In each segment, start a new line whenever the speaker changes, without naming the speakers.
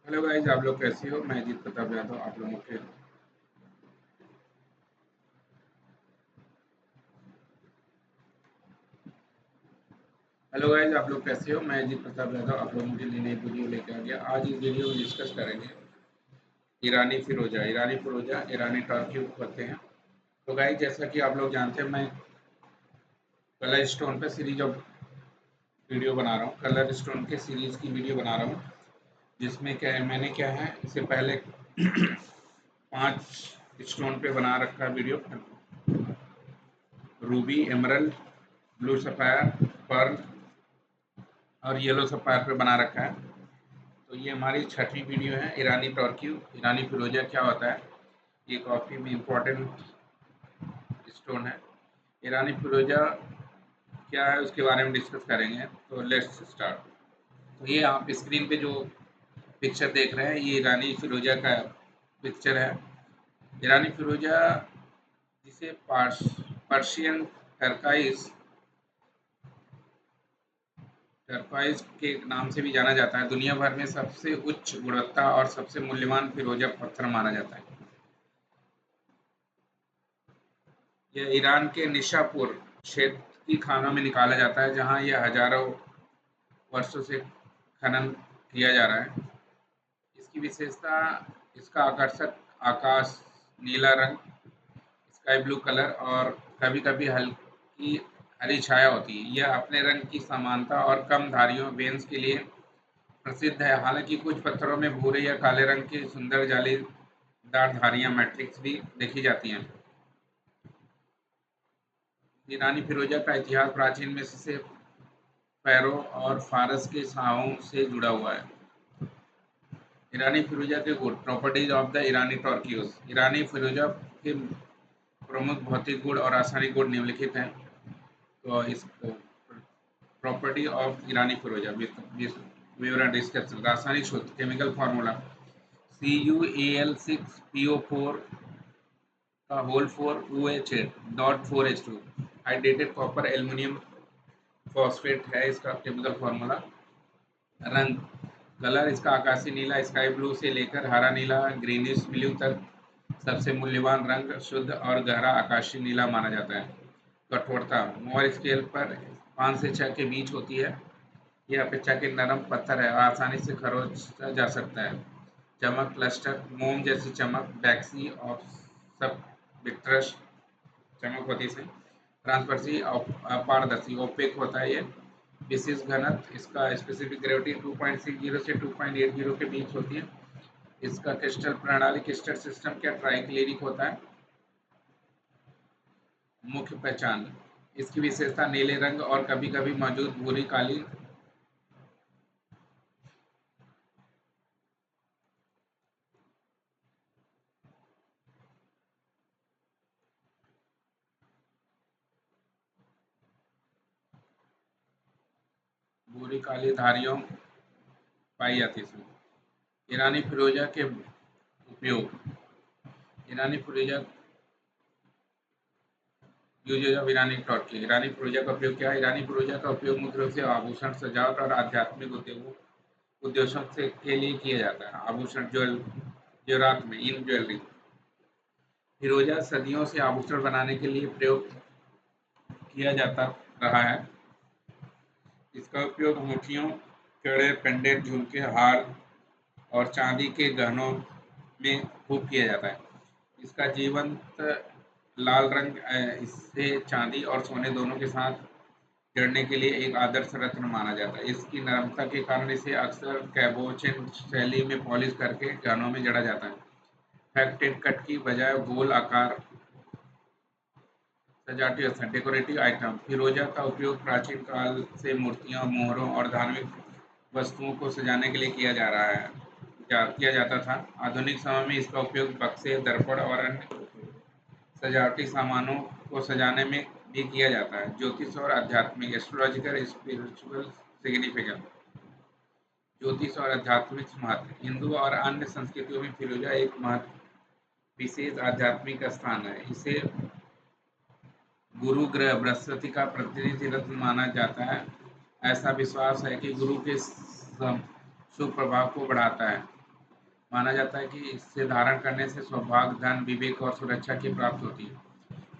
Hello guys, आप लोग कैसे हो? मैं अजीत प्रताप यादव आप लोगों के हेलो गाइस, आप लोग कैसे हो? मैं अजीत प्रताप यादव आप लोगों के लिए नई वीडियो लेकर आ गया। आज इस वीडियो में डिस्कस करेंगे ईरानी फिरोजा ईरानी टर्की को कहते हैं। तो गाइस, जैसा कि आप लोग जानते हैं, मैं कलर स्टोन पे सीरीज ऑफ वीडियो बना रहा हूँ। कलर स्टोन के सीरीज की वीडियो बना रहा हूँ, जिसमें क्या है, मैंने क्या है, इससे पहले 5 स्टोन पे बना रखा है video. Ruby, emerald, blue sapphire, pearl और येलो सफायर पे बना रखा है। तो ये हमारी छठी वीडियो है। ईरानी टर्की ईरानी फिरोजा क्या होता है, ये काफ़ी में इम्पोर्टेंट स्टोन है। ईरानी फिरोजा क्या है उसके बारे में डिस्कस करेंगे। तो लेट्स स्टार्ट। तो ये आप स्क्रीन पे जो पिक्चर देख रहे हैं, ये ईरानी फिरोजा का पिक्चर है। ईरानी फिरोजा, जिसे पर्शियन टर्काइज टर्कवाइज के नाम से भी जाना जाता है, दुनिया भर में सबसे उच्च गुणवत्ता और सबसे मूल्यवान फिरोजा पत्थर माना जाता है। यह ईरान के निशापुर क्षेत्र की खानों में निकाला जाता है, जहां यह हजारों वर्षों से खनन किया जा रहा है। इसकी विशेषता, इसका आकर्षक आकाश नीला रंग, स्काई ब्लू कलर और कभी-कभी हल्की हरी छाया होती है। यह अपने रंग की समानता और कम धारियों वेन्स के लिए प्रसिद्ध है। हालांकि कुछ पत्थरों में भूरे या काले रंग की सुंदर जालीदार धारियां मैट्रिक्स भी देखी जाती हैं। ईरानी फिरोजा का इतिहास प्राचीन मिस्र से फ़ैरो और फ़ारस के शाहों से जुड़ा हुआ है। ईरानी फिरोजा के गुण, properties of the Irani turquoise. ईरानी फिरोजा के प्रमुख भौतिक गुण और रासायनिक गुण निम्नलिखित हैं। तो इस प्रॉपर्टी ऑफ ईरानी फिरोजा विवरण डिस्कस। रासायनिक सूत्र, केमिकल फार्मूला CuAl6PO4 का whole 4 OH8 dot 4H2। Hydrated copper aluminium phosphate है इसका केमिकल फार्मूला। रंग, कलर इसका आकाशी नीला स्काई ब्लू से लेकर हरा नीला ग्रीनिश ब्लू तक सबसे मूल्यवान रंग शुद्ध और गहरा आकाशी नीला माना जाता है। कठोरता, मोर स्केल पर 5 से 6 के बीच होती है। यह अपेक्षाकृत नरम पत्थर है और आसानी से खरोचा जा सकता है। चमक, क्लस्टर, मोम जैसी चमक, बैक्सी और सब विट्रस चमक होती है इसमें। ट्रांसपेरेंसी, अपारदर्शी ओपेक होता है ये। विशेष घनत्व, इसका स्पेसिफिक ग्रेविटी 2.60 से 2.80 के बीच होती है। इसका क्रिस्टल प्रणाली, क्रिस्टल सिस्टम क्या ट्राइक्लेरिक होता है। मुख्य पहचान, इसकी विशेषता नीले रंग और कभी-कभी मौजूद भूरी काली धारियों पाई जाती है इसमें। ईरानी फिरोजा के उपयोग। ईरानी फिरोजा यूजेज ऑफ ईरानी टर्की। ईरानी फिरोजा का उपयोग क्या है? ईरानी फिरोजा का उपयोग मुख्य रूप से आभूषण, सजावट और आध्यात्मिक उद्देश्यों से के लिए किया जाता है। आभूषण, जेवरात में इन ज्वेलरी। फिरोजा सदियों से आभूषण बनाने के लिए प्रयोग किया जाता रहा है। इसका उपयोग अंगूठियों, कड़े, पेंडेंट, झुमके, हार और चांदी के गहनों में खूब किया जाता है। इसका जीवंत लाल रंग इसे चांदी और सोने दोनों के साथ जड़ने के लिए एक आदर्श रत्न माना जाता है। इसकी नरमता के कारण इसे अक्सर कैबोचिन शैली में पॉलिश करके गहनों में जड़ा जाता है। फैक्टेड कट की बजाय गोल आकार, सजावटी स्थल, डेकोरेटिव आइटम। फिरोजा का उपयोग प्राचीन काल से मूर्तियों, मोहरों और धार्मिक वस्तुओं को सजाने के लिए किया जाता था। आधुनिक समय में इसका उपयोग बक्से, दर्पण और अन्य सजावटी सामानों को सजाने में भी किया जाता है। ज्योतिष और आध्यात्मिक, एस्ट्रोलॉजिकल स्पिरिचुअल सिग्निफिकेंस। ज्योतिष और आध्यात्मिक महत्व, हिंदू और अन्य संस्कृतियों में फिरोजा एक विशेष आध्यात्मिक स्थान है। इसे गुरु ग्रह बृहस्पति का प्रतिनिधि रत्न माना जाता है। ऐसा विश्वास है कि गुरु के शुभ प्रभाव को बढ़ाता है। माना जाता है कि इससे धारण करने से सौभाग्य, धन, विवेक और सुरक्षा की प्राप्ति होती है।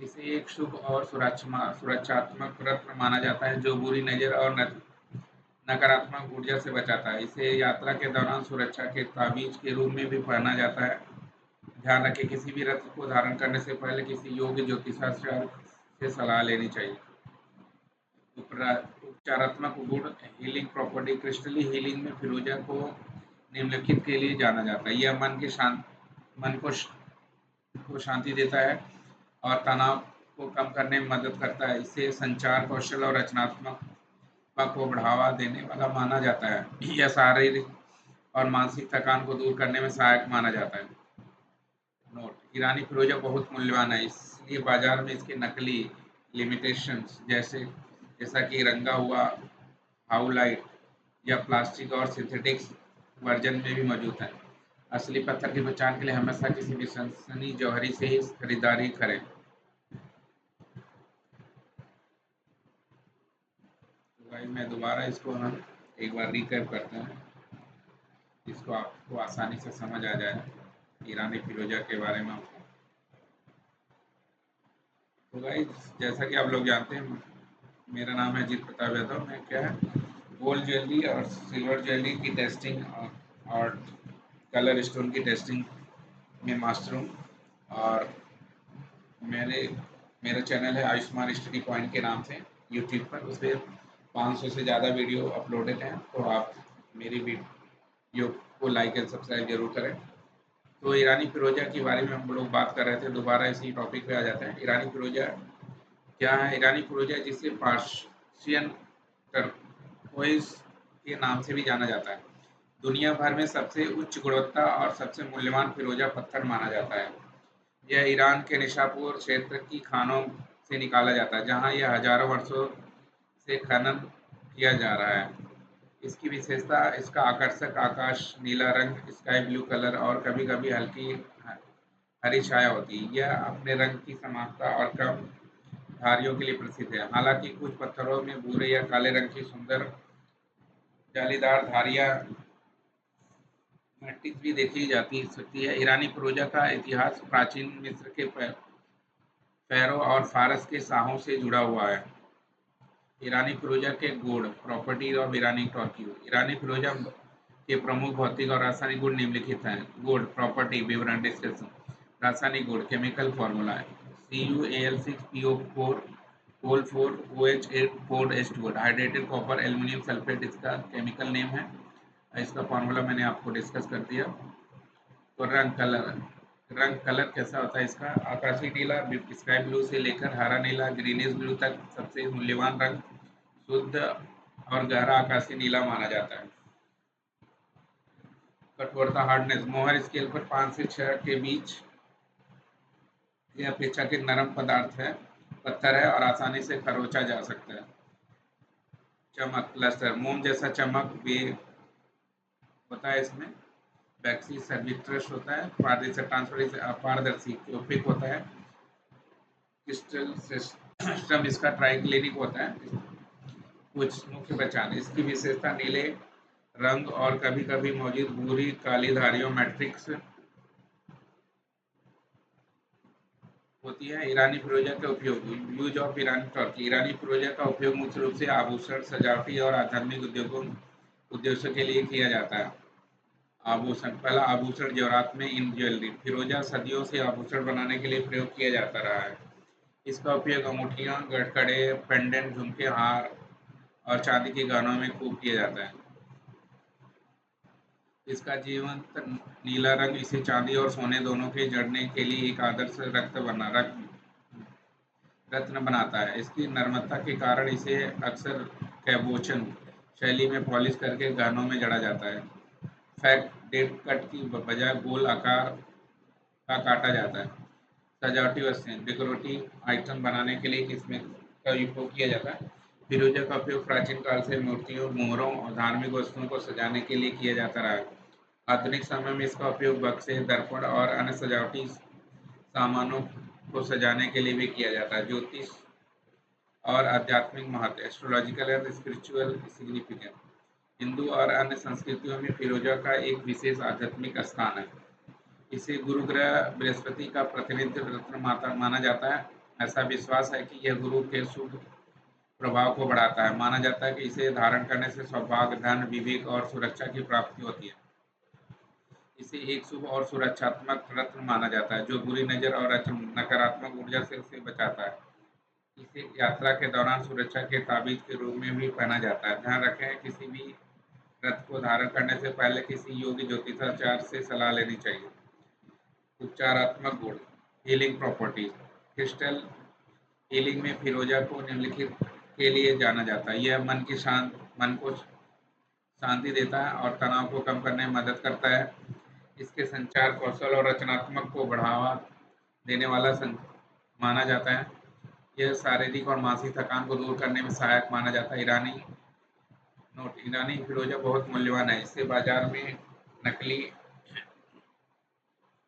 इसे एक शुभ और सुरक्षात्मक रत्न माना जाता है जो बुरी नज़र और नकारात्मक ऊर्जा से बचाता है। इसे यात्रा के दौरान सुरक्षा के ताबीज के रूप में भी पहना जाता है। ध्यान रखें, किसी भी रत्न को धारण करने से पहले किसी योग्य ज्योतिषाचार्य से सलाह लेनी चाहिए। उपचारात्मक गुण, हीलिंग प्रॉपर्टी, क्रिस्टली हीलिंग में फिरोजा को निम्नलिखित के लिए जाना जाता है। यह मन को शांति देता है और तनाव को कम करने में मदद करता है। इसे संचार कौशल और रचनात्मकता को बढ़ावा देने वाला माना जाता है। यह शारीरिक और मानसिक थकान को दूर करने में सहायक माना जाता है। नोट: ईरानी फिरोजा बहुत मूल्यवान है, इसलिए बाजार में इसके नकली लिमिटेशंस जैसा कि रंगा हुआ हाउलाइट या प्लास्टिक और सिंथेटिक्स वर्जन में भी मौजूद है। असली पत्थर की पहचान के लिए हमेशा किसी विश्वसनीय जौहरी से ही खरीदारी करें। तो भाई मैं दोबारा इसको हम एक बार रिकैप करते हैं, जिसको आपको आसानी से समझ आ जाए ईरानी फिरोजा के बारे में आपको। तो भाई जैसा कि आप लोग जानते हैं, मेरा नाम है अजीत प्रताप यादव। मैं क्या है, गोल्ड ज्वेलरी और सिल्वर ज्वेलरी की टेस्टिंग और कलर स्टोन की टेस्टिंग में मास्टर हूँ। और मेरे मेरा चैनल है आयुष्मान स्टडी पॉइंट के नाम से यूट्यूब पर। उस पर 500 से ज़्यादा वीडियो अपलोडेड हैं, तो आप मेरी वीडियो को लाइक एंड सब्सक्राइब जरूर करें। तो ईरानी फिरोजा के बारे में हम लोग बात कर रहे थे, दोबारा इसी टॉपिक पे आ जाते हैं। ईरानी फिरोजा क्या है? ईरानी फिरोजा, जिसे पर्शियन टर्कोइज के नाम से भी जाना जाता है, दुनिया भर में सबसे उच्च गुणवत्ता और सबसे मूल्यवान फिरोजा पत्थर माना जाता है। यह ईरान के निशापुर क्षेत्र की खानों से निकाला जाता है, जहां यह हजारों वर्षों से खनन किया जा रहा है। इसकी विशेषता इसका आकर्षक आकाश नीला रंग, स्काई ब्लू कलर और कभी-कभी हल्की हरी छाया होती है। यह अपने रंग की समानता और कम धारियों के लिए प्रसिद्ध है। हालांकि कुछ पत्थरों में भूरे या काले रंग की सुंदर जालीदार धारियां मैट्रिक्स भी देखी जाती सकती है। ईरानी फिरोजा का इतिहास प्राचीन मिस्र के फ़ैरो और फ़ारस के शाहों से जुड़ा हुआ है। ईरानी फिरोजा के गुण, प्रॉपर्टीज ऑफ ईरानी टॉर्क्यू। ईरानी फिरोजा के प्रमुख भौतिक और रासायनिक गुण निम्नलिखित हैं। गुण, प्रॉपर्टी, विवरण, डिस्कशन। रासायनिक गुण, केमिकल फॉर्मूला है CuAl6PO4 Col4OH8 4S2। Hydrated copper aluminium sulphate इसका केमिकल नेम है। इसका फॉर्मूला मैंने आपको डिस्कस कर दिया। तो रंग कलर कैसा होता है इसका? आकाशी नीला, स्काई ब्लू से लेकर हरा नीला, ग्रीनिश ब्लू तक सबसे मूल्यवान रंग शुद्ध और गहरा आकाशी नीला माना जाता है। कठोरता, हार्डनेस, मोहर स्केल पर 5 से 6 के बीच यह अपेक्षाकृत नरम पत्थर है और आसानी से खरोचा जा सकता है। चमक, लस्टर, मोम जैसा चमक भी होता है इसमें। वैक्सी सर्विट्रस होता है। पारदर्शी ओपेक होता है। क्रिस्टल सिस्टम इसका ट्राइक्लिनिक होता है। कुछ मुख्य पहचान, इसकी विशेषता नीले रंग और कभी-कभी मौजूद भूरी काली धारियों मैट्रिक्स होती है। ईरानी फिरोजा का उपयोग, यूज ऑफ ईरानी टॉर्की। ईरानी फिरोजा का उपयोग मुख्य रूप से आभूषण, सजावटी और आध्यात्मिक उद्देश्यों के लिए किया जाता है। आभूषण, पहला आभूषण जेवरात में इन ज्वेलरी। फिरोजा सदियों से आभूषण बनाने के लिए प्रयोग किया जाता रहा है। इसका उपयोग अंगूठियां, गड़कड़े, पेंडेंट, झुमके, हार और चांदी के गहनों में खूब किया जाता है। इसका जीवंत नीला रंग इसे चांदी और सोने दोनों के जड़ने के लिए एक आदर्श रत्न बनाता है। इसकी नम्रता के कारण इसे अक्सर कैबोचन शैली में पॉलिश करके गहनों में जड़ा जाता है। फैक्ट, डेप कट की बजाय गोल आकार का काटा जाता है। सजावटी वस्तुएं, डेकोरेटिव आइटम बनाने के लिए इसमें का उपयोग किया जाता है। फिरोजा का उपयोग प्राचीन काल से मूर्तियों, मोहरों और धार्मिक वस्तुओं को सजाने के लिए किया जाता रहा है। आधुनिक समय में इसका उपयोग बक्से, दर्पण और अन्य सजावटी सामानों को सजाने के लिए भी किया जाता है। ज्योतिष और आध्यात्मिक महत्व, astrological and spiritual significance. Hindu और अन्य संस्कृतियों में फिरोजा का एक विशेष आध्यात्मिक स्थान है। इसे गुरु ग्रह बृहस्पति का प्रतिनिधि रत्न माता माना जाता है। ऐसा विश्वास है कि यह गुरु के शुभ प्रभाव को बढ़ाता है। माना जाता है कि इसे धारण करने से सौभाग्य, धन, विवेक और सुरक्षा की प्राप्ति होती है। इसे एक शुभ और सुरक्षात्मक रत्न माना जाता है, जो बुरी नज़र और नकारात्मक ऊर्जा से उसे बचाता है। इसे यात्रा के दौरान सुरक्षा के ताबीज के रूप में भी पहना जाता है। ध्यान रखें, किसी भी रत्न को धारण करने से पहले किसी योग्य ज्योतिषाचार्य से सलाह लेनी चाहिए। उपचारात्मक गुण, हीलिंग प्रॉपर्टीज। क्रिस्टल हीलिंग में फिरोजा को निम्नलिखित के लिए जाना जाता है। यह मन को शांति देता है और तनाव को कम करने में मदद करता है। इसके संचार कौशल और रचनात्मक को बढ़ावा देने वाला माना जाता है। यह शारीरिक और मानसिक थकान को दूर करने में सहायक माना जाता है। ईरानी फिरोजा बहुत मूल्यवान है। इससे बाजार में नकली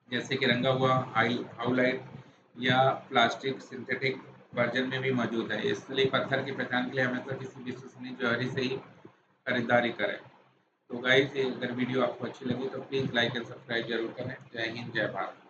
जैसे कि रंगा हुआ हाउलाइट या प्लास्टिक सिंथेटिक वर्जन में भी मौजूद है। इसलिए पत्थर की पहचान के लिए हमेशा किसी विश्वसनीय ज्वेलरी से ही खरीदारी करें। तो गाइस, अगर वीडियो आपको अच्छी लगी तो प्लीज़ लाइक एंड सब्सक्राइब जरूर करें। जय हिंद, जय भारत।